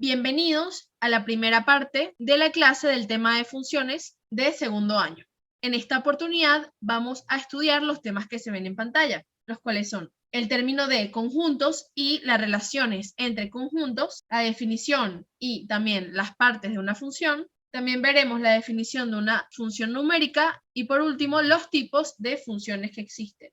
Bienvenidos a la primera parte de la clase del tema de funciones de segundo año. En esta oportunidad vamos a estudiar los temas que se ven en pantalla, los cuales son el término de conjuntos y las relaciones entre conjuntos, la definición y también las partes de una función. También veremos la definición de una función numérica y por último los tipos de funciones que existen.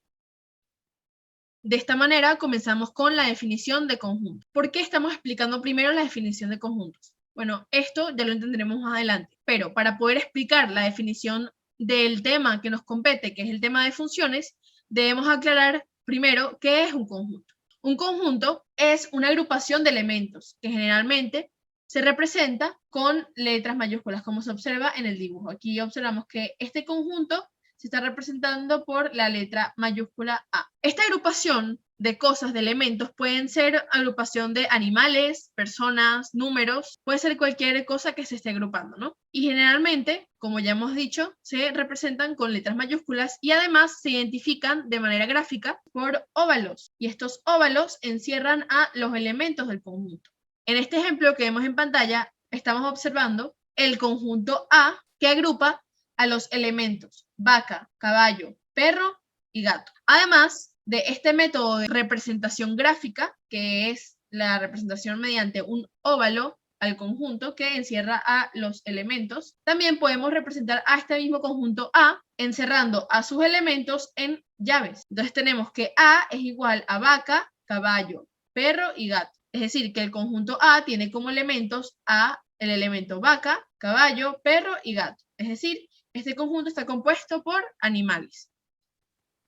De esta manera comenzamos con la definición de conjunto. ¿Por qué estamos explicando primero la definición de conjuntos? Bueno, esto ya lo entenderemos más adelante, pero para poder explicar la definición del tema que nos compete, que es el tema de funciones, debemos aclarar primero qué es un conjunto. Un conjunto es una agrupación de elementos que generalmente se representa con letras mayúsculas, como se observa en el dibujo. Aquí observamos que este conjunto se está representando por la letra mayúscula A. Esta agrupación de cosas, de elementos, pueden ser agrupación de animales, personas, números, puede ser cualquier cosa que se esté agrupando, ¿no? Y generalmente, como ya hemos dicho, se representan con letras mayúsculas y además se identifican de manera gráfica por óvalos. Y estos óvalos encierran a los elementos del conjunto. En este ejemplo que vemos en pantalla, estamos observando el conjunto A que agrupa a los elementos vaca, caballo, perro y gato. Además de este método de representación gráfica, que es la representación mediante un óvalo al conjunto que encierra a los elementos, también podemos representar a este mismo conjunto A encerrando a sus elementos en llaves. Entonces tenemos que A es igual a vaca, caballo, perro y gato. Es decir, que el conjunto A tiene como elementos a el elemento vaca, caballo, perro y gato. Es decir, este conjunto está compuesto por animales.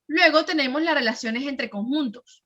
Luego tenemos las relaciones entre conjuntos.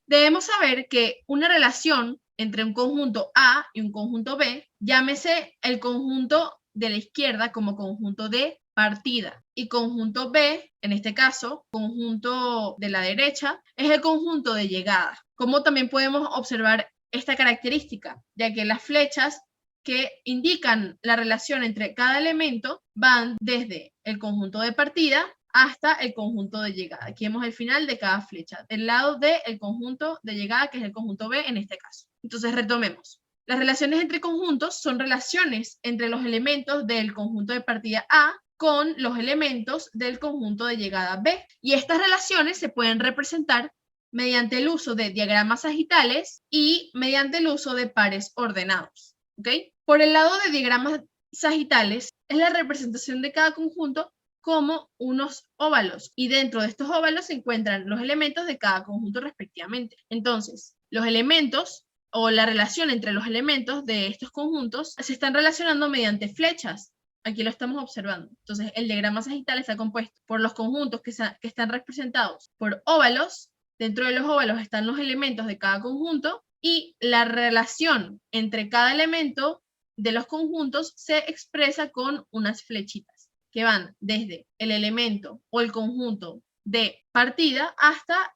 Debemos saber que una relación entre un conjunto A y un conjunto B, llámese el conjunto de la izquierda como conjunto de partida y conjunto B, en este caso, conjunto de la derecha, es el conjunto de llegada. Como también podemos observar esta característica, ya que las flechas que indican la relación entre cada elemento van desde el conjunto de partida hasta el conjunto de llegada. Aquí vemos el final de cada flecha, del lado del conjunto de llegada, que es el conjunto B en este caso. Entonces, retomemos. Las relaciones entre conjuntos son relaciones entre los elementos del conjunto de partida A con los elementos del conjunto de llegada B. Y estas relaciones se pueden representar mediante el uso de diagramas sagitales y mediante el uso de pares ordenados. ¿Okay? Por el lado de diagramas sagitales, es la representación de cada conjunto como unos óvalos y dentro de estos óvalos se encuentran los elementos de cada conjunto respectivamente. Entonces, los elementos o la relación entre los elementos de estos conjuntos se están relacionando mediante flechas. Aquí lo estamos observando. Entonces, el diagrama sagital está compuesto por los conjuntos que están representados por óvalos. Dentro de los óvalos están los elementos de cada conjunto y la relación entre cada elemento de los conjuntos se expresa con unas flechitas que van desde el elemento o el conjunto de partida hasta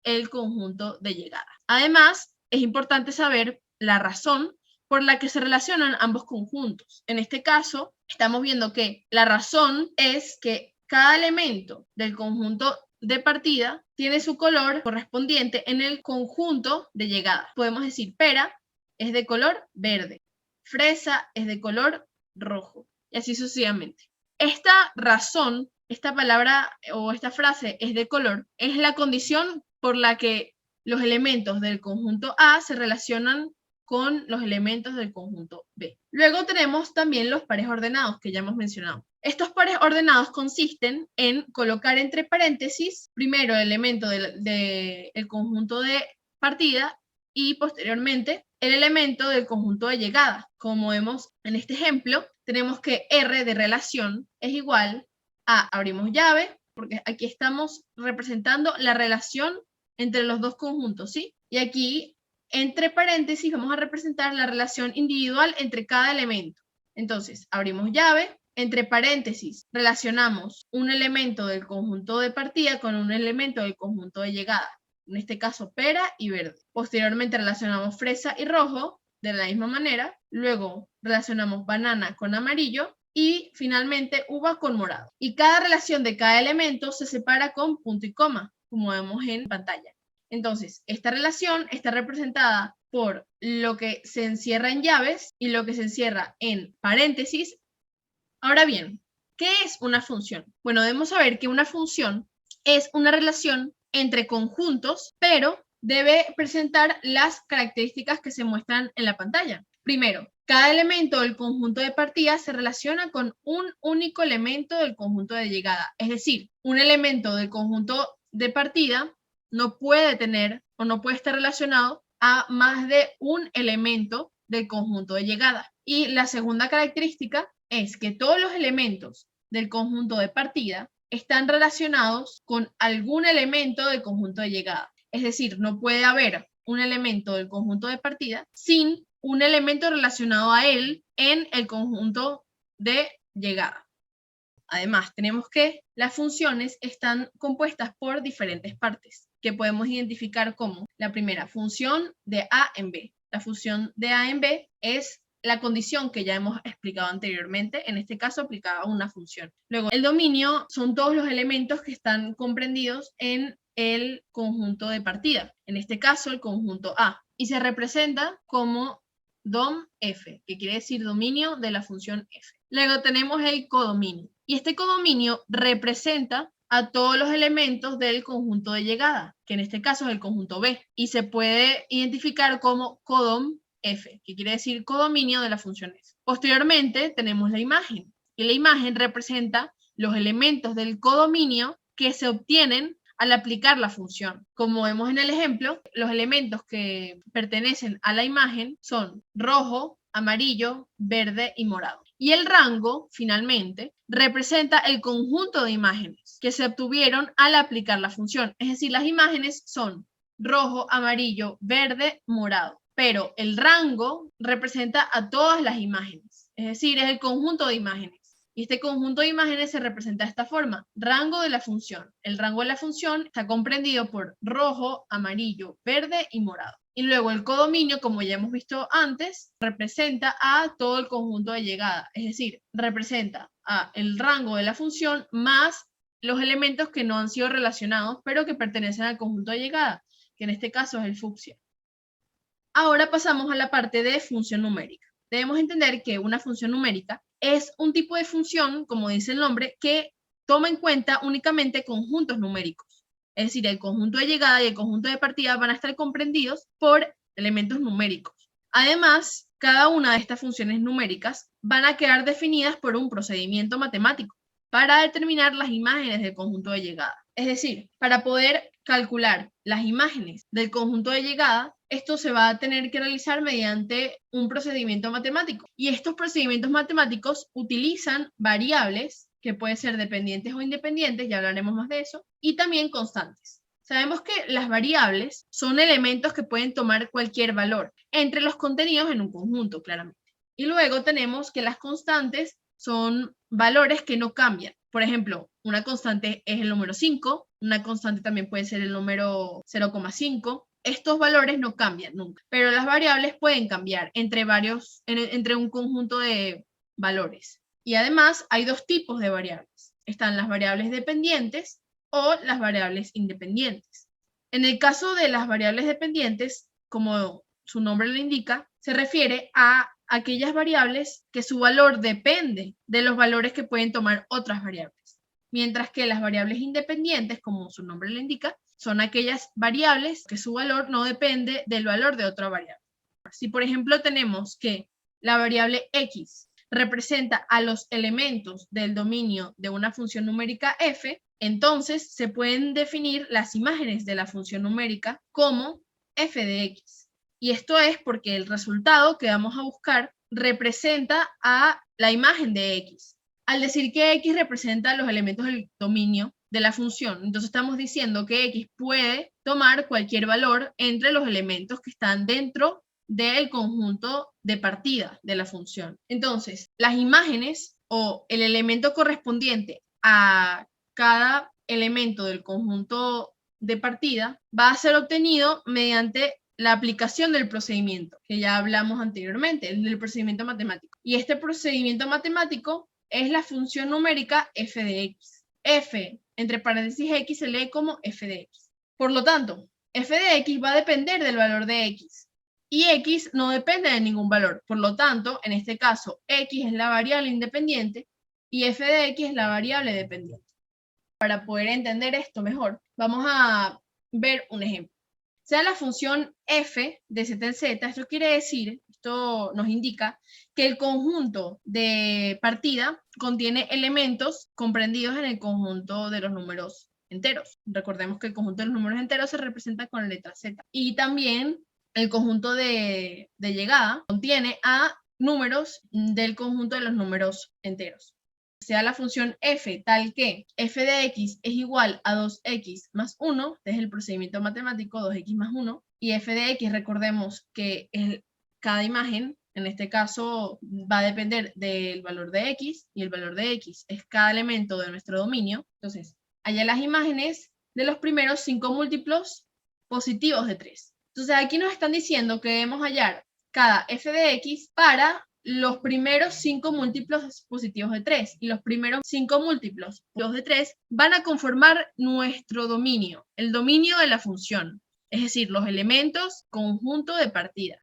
el conjunto de llegada. Además, es importante saber la razón por la que se relacionan ambos conjuntos. En este caso, estamos viendo que la razón es que cada elemento del conjunto de partida tiene su color correspondiente en el conjunto de llegada. Podemos decir pera es de color verde, fresa es de color rojo y así sucesivamente. Esta razón, esta palabra o esta frase es de color, es la condición por la que los elementos del conjunto A se relacionan con los elementos del conjunto B. Luego tenemos también los pares ordenados que ya hemos mencionado. Estos pares ordenados consisten en colocar entre paréntesis primero el elemento del conjunto de partida y posteriormente el elemento del conjunto de llegada. Como vemos en este ejemplo, tenemos que R de relación es igual a, abrimos llave, porque aquí estamos representando la relación entre los dos conjuntos, ¿sí? Y aquí, entre paréntesis, vamos a representar la relación individual entre cada elemento. Entonces, abrimos llave, entre paréntesis, relacionamos un elemento del conjunto de partida con un elemento del conjunto de llegada. En este caso, pera y verde. Posteriormente relacionamos fresa y rojo de la misma manera. Luego relacionamos banana con amarillo y finalmente uva con morado. Y cada relación de cada elemento se separa con punto y coma, como vemos en pantalla. Entonces, esta relación está representada por lo que se encierra en llaves y lo que se encierra en paréntesis. Ahora bien, ¿qué es una función? Bueno, debemos saber que una función es una relación entre conjuntos, pero debe presentar las características que se muestran en la pantalla. Primero, cada elemento del conjunto de partida se relaciona con un único elemento del conjunto de llegada. Es decir, un elemento del conjunto de partida no puede tener o no puede estar relacionado a más de un elemento del conjunto de llegada. Y la segunda característica es que todos los elementos del conjunto de partida están relacionados con algún elemento del conjunto de llegada. Es decir, no puede haber un elemento del conjunto de partida sin un elemento relacionado a él en el conjunto de llegada. Además, tenemos que las funciones están compuestas por diferentes partes que podemos identificar como la primera, función de A en B. La función de A en B es la condición que ya hemos explicado anteriormente, en este caso aplicada a una función. Luego, el dominio son todos los elementos que están comprendidos en el conjunto de partida, en este caso el conjunto A, y se representa como dom f, que quiere decir dominio de la función f. Luego tenemos el codominio, y este codominio representa a todos los elementos del conjunto de llegada, que en este caso es el conjunto B, y se puede identificar como codom f, que quiere decir codominio de la función f. Posteriormente tenemos la imagen, y la imagen representa los elementos del codominio que se obtienen al aplicar la función. Como vemos en el ejemplo, los elementos que pertenecen a la imagen son rojo, amarillo, verde y morado. Y el rango, finalmente, representa el conjunto de imágenes que se obtuvieron al aplicar la función. Es decir, las imágenes son rojo, amarillo, verde, morado. Pero el rango representa a todas las imágenes. Es decir, es el conjunto de imágenes. Y este conjunto de imágenes se representa de esta forma, rango de la función. El rango de la función está comprendido por rojo, amarillo, verde y morado. Y luego el codominio, como ya hemos visto antes, representa a todo el conjunto de llegada. Es decir, representa a el rango de la función más los elementos que no han sido relacionados, pero que pertenecen al conjunto de llegada, que en este caso es el fucsia. Ahora pasamos a la parte de función numérica. Debemos entender que una función numérica es un tipo de función, como dice el nombre, que toma en cuenta únicamente conjuntos numéricos. Es decir, el conjunto de llegada y el conjunto de partida van a estar comprendidos por elementos numéricos. Además, cada una de estas funciones numéricas van a quedar definidas por un procedimiento matemático para determinar las imágenes del conjunto de llegada. Es decir, para poder calcular las imágenes del conjunto de llegada, esto se va a tener que realizar mediante un procedimiento matemático. Y estos procedimientos matemáticos utilizan variables que pueden ser dependientes o independientes, ya hablaremos más de eso, y también constantes. Sabemos que las variables son elementos que pueden tomar cualquier valor entre los contenidos en un conjunto, claramente. Y luego tenemos que las constantes son valores que no cambian. Por ejemplo, una constante es el número 5, una constante también puede ser el número 0,5. Estos valores no cambian nunca, pero las variables pueden cambiar entre un conjunto de valores. Y además hay dos tipos de variables. Están las variables dependientes o las variables independientes. En el caso de las variables dependientes, como su nombre lo indica, se refiere a aquellas variables que su valor depende de los valores que pueden tomar otras variables. Mientras que las variables independientes, como su nombre lo indica, son aquellas variables que su valor no depende del valor de otra variable. Si, por ejemplo, tenemos que la variable x representa a los elementos del dominio de una función numérica f, entonces se pueden definir las imágenes de la función numérica como f de x. Y esto es porque el resultado que vamos a buscar representa a la imagen de x. Al decir que x representa los elementos del dominio de la función, entonces estamos diciendo que x puede tomar cualquier valor entre los elementos que están dentro del conjunto de partida de la función. Entonces, las imágenes o el elemento correspondiente a cada elemento del conjunto de partida va a ser obtenido mediante la aplicación del procedimiento que ya hablamos anteriormente, el del procedimiento matemático. Y este procedimiento matemático es la función numérica f de x. F, entre paréntesis x, se lee como f de x. Por lo tanto, f de x va a depender del valor de x. Y x no depende de ningún valor. Por lo tanto, en este caso, x es la variable independiente y f de x es la variable dependiente. Para poder entender esto mejor, vamos a ver un ejemplo. Sea la función f de z en z, esto quiere decir, esto nos indica que el conjunto de partida contiene elementos comprendidos en el conjunto de los números enteros. Recordemos que el conjunto de los números enteros se representa con la letra z. Y también el conjunto de llegada contiene a números del conjunto de los números enteros. Sea la función f tal que f de x es igual a 2x más 1, este es el procedimiento matemático 2x más 1, y f de x, recordemos que cada imagen, en este caso, va a depender del valor de x, y el valor de x es cada elemento de nuestro dominio. Entonces, haya las imágenes de los primeros 5 múltiplos positivos de 3. Entonces, aquí nos están diciendo que debemos hallar cada f de x para los primeros 5 múltiplos positivos de 3 y los primeros 5 múltiplos de 3 van a conformar nuestro dominio, el dominio de la función, es decir, los elementos conjunto de partida.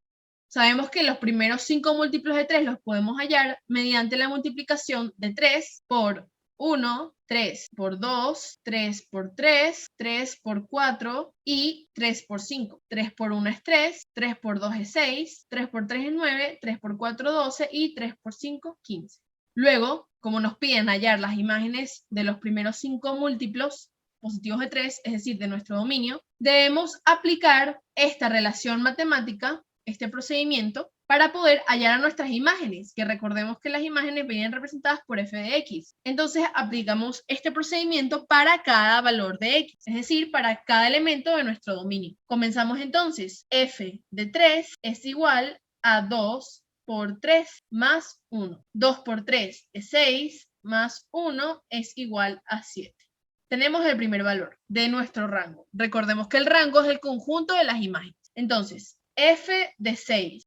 Sabemos que los primeros 5 múltiplos de 3 los podemos hallar mediante la multiplicación de 3 por 1, 3 por 2, 3 por 3, 3 por 4 y 3 por 5. 3 por 1 es 3, 3 por 2 es 6, 3 por 3 es 9, 3 por 4 12 y 3 por 5 15. Luego, como nos piden hallar las imágenes de los primeros 5 múltiplos positivos de 3, es decir, de nuestro dominio, debemos aplicar esta relación matemática, este procedimiento, para poder hallar a nuestras imágenes, que recordemos que las imágenes vienen representadas por f de x. Entonces aplicamos este procedimiento para cada valor de x, es decir, para cada elemento de nuestro dominio. Comenzamos entonces. F de 3 es igual a 2 por 3 más 1. 2 por 3 es 6, más 1 es igual a 7. Tenemos el primer valor de nuestro rango. Recordemos que el rango es el conjunto de las imágenes. Entonces, f de 6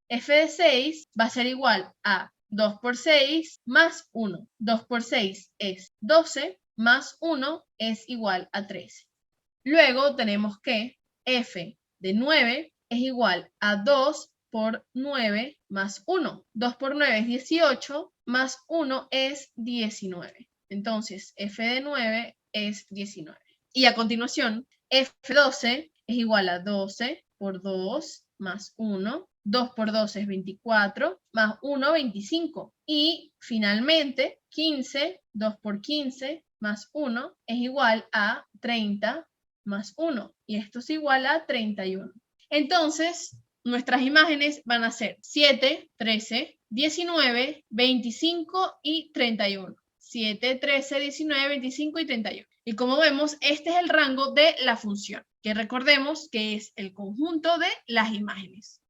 va a ser igual a 2 por 6 más 1. 2 por 6 es 12, más 1 es igual a 13. Luego tenemos que f de 9 es igual a 2 por 9 más 1. 2 por 9 es 18, más 1 es 19. Entonces, f de 9 es 19. Y a continuación, f12 es igual a 12 por 2 más 1. 2 por 2 es 24, más 1, 25. Y finalmente, 15, 2 por 15 más 1 es igual a 30 más 1. Y esto es igual a 31. Entonces, nuestras imágenes van a ser 7, 13, 19, 25 y 31. 7, 13, 19, 25 y 31. Y como vemos, este es el rango de la función, que recordemos que es el conjunto de las imágenes.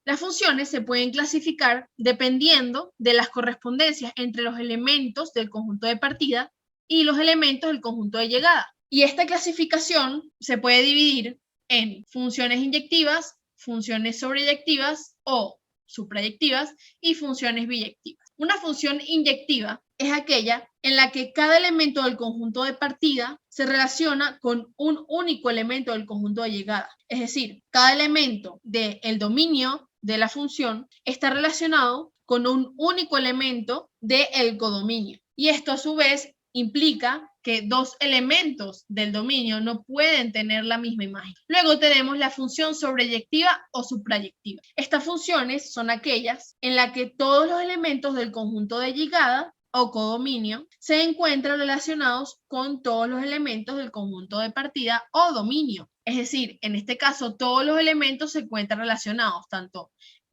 Las funciones se pueden clasificar dependiendo de las correspondencias entre los elementos del conjunto de partida y los elementos del conjunto de llegada. Y esta clasificación se puede dividir en funciones inyectivas, funciones sobreyectivas o suprayectivas y funciones biyectivas. Una función inyectiva es aquella en la que cada elemento del conjunto de partida se relaciona con un único elemento del conjunto de llegada. Es decir, cada elemento del dominio de la función está relacionado con un único elemento del codominio. Y esto a su vez implica que dos elementos del dominio no pueden tener la misma imagen. Luego tenemos la función sobreyectiva o suprayectiva. Estas funciones son aquellas en las que todos los elementos del conjunto de llegada o codominio se encuentran relacionados con todos los elementos del conjunto de partida o dominio. Es decir, en este caso todos los elementos se encuentran relacionados, tanto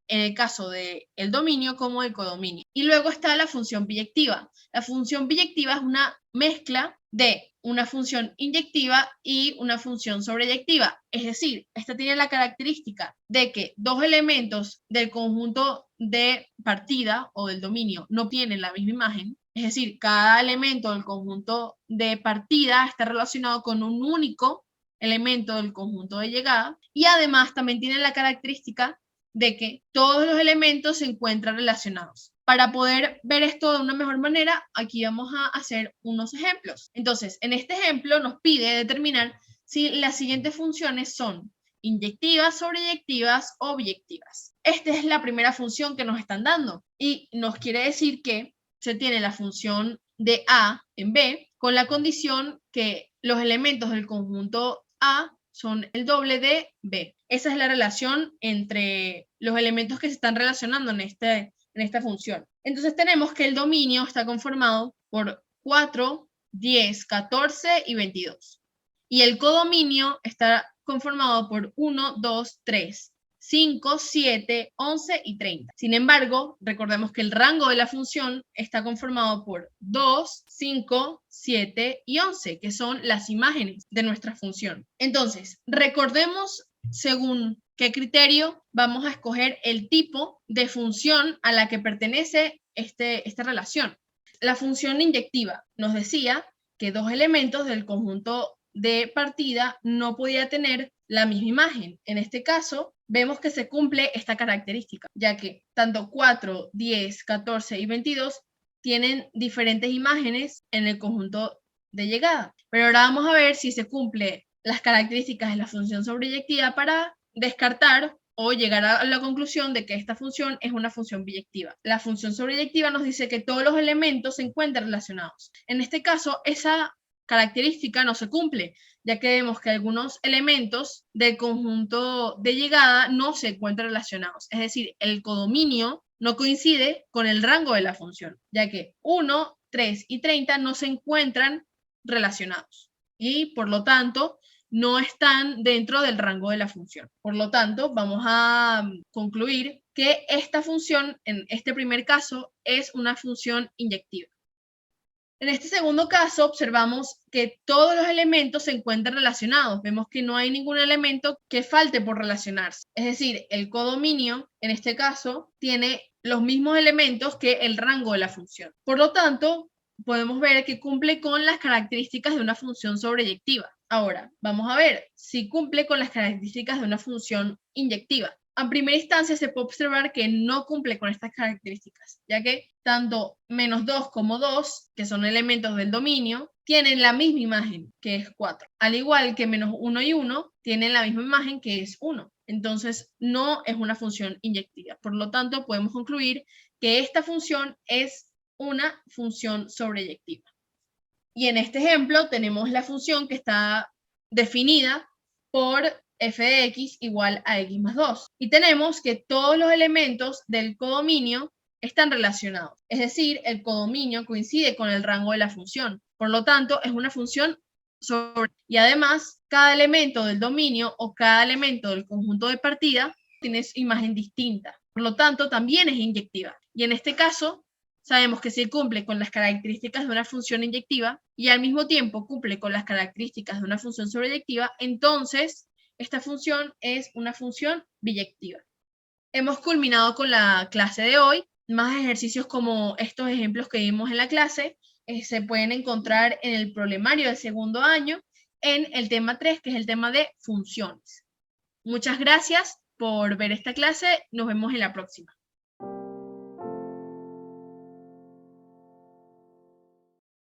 en el caso del dominio como del codominio. Y luego está la función biyectiva. La función biyectiva es una mezcla de una función inyectiva y una función sobreyectiva. Es decir, esta tiene la característica de que dos elementos del conjunto de partida o del dominio no tienen la misma imagen. Es decir, cada elemento del conjunto de partida está relacionado con un único elemento del conjunto de llegada. Y además también tiene la característica de que todos los elementos se encuentran relacionados. Para poder ver esto de una mejor manera, aquí vamos a hacer unos ejemplos. Entonces, en este ejemplo nos pide determinar si las siguientes funciones son inyectivas, sobreyectivas o biyectivas. Esta es la primera función que nos están dando y nos quiere decir que se tiene la función de A en B con la condición que los elementos del conjunto A son el doble de B. Esa es la relación entre los elementos que se están relacionando en esta función. Entonces tenemos que el dominio está conformado por 4, 10, 14 y 22. Y el codominio está conformado por 1, 2, 3, 5, 7, 11 y 30. Sin embargo, recordemos que el rango de la función está conformado por 2, 5, 7 y 11, que son las imágenes de nuestra función. Entonces, recordemos según qué criterio vamos a escoger el tipo de función a la que pertenece esta relación. La función inyectiva nos decía que dos elementos del conjunto de partida no podía tener la misma imagen. En este caso, vemos que se cumple esta característica, ya que tanto 4, 10, 14 y 22 tienen diferentes imágenes en el conjunto de llegada. Pero ahora vamos a ver si se cumple las características de la función sobreyectiva para descartar o llegar a la conclusión de que esta función es una función biyectiva. La función sobreyectiva nos dice que todos los elementos se encuentran relacionados. En este caso, esa característica no se cumple, ya que vemos que algunos elementos del conjunto de llegada no se encuentran relacionados. Es decir, el codominio no coincide con el rango de la función, ya que 1, 3 y 30 no se encuentran relacionados y por lo tanto no están dentro del rango de la función. Por lo tanto, vamos a concluir que esta función, en este primer caso, es una función inyectiva. En este segundo caso, observamos que todos los elementos se encuentran relacionados. Vemos que no hay ningún elemento que falte por relacionarse. Es decir, el codominio, en este caso, tiene los mismos elementos que el rango de la función. Por lo tanto, podemos ver que cumple con las características de una función sobreyectiva. Ahora, vamos a ver si cumple con las características de una función inyectiva. A primera instancia se puede observar que no cumple con estas características, ya que tanto menos 2 como 2, que son elementos del dominio, tienen la misma imagen, que es 4. Al igual que menos 1 y 1, tienen la misma imagen, que es 1. Entonces, no es una función inyectiva. Por lo tanto, podemos concluir que esta función es una función sobreyectiva. Y en este ejemplo tenemos la función que está definida por f de x igual a x más 2. Y tenemos que todos los elementos del codominio están relacionados. Es decir, el codominio coincide con el rango de la función. Por lo tanto, es una función sobre... Y además, cada elemento del dominio o cada elemento del conjunto de partida tiene su imagen distinta. Por lo tanto, también es inyectiva. Y en este caso, sabemos que si cumple con las características de una función inyectiva y al mismo tiempo cumple con las características de una función sobreyectiva, entonces esta función es una función biyectiva. Hemos culminado con la clase de hoy. Más ejercicios como estos ejemplos que vimos en la clase se pueden encontrar en el problemario del segundo año en el tema 3, que es el tema de funciones. Muchas gracias por ver esta clase. Nos vemos en la próxima.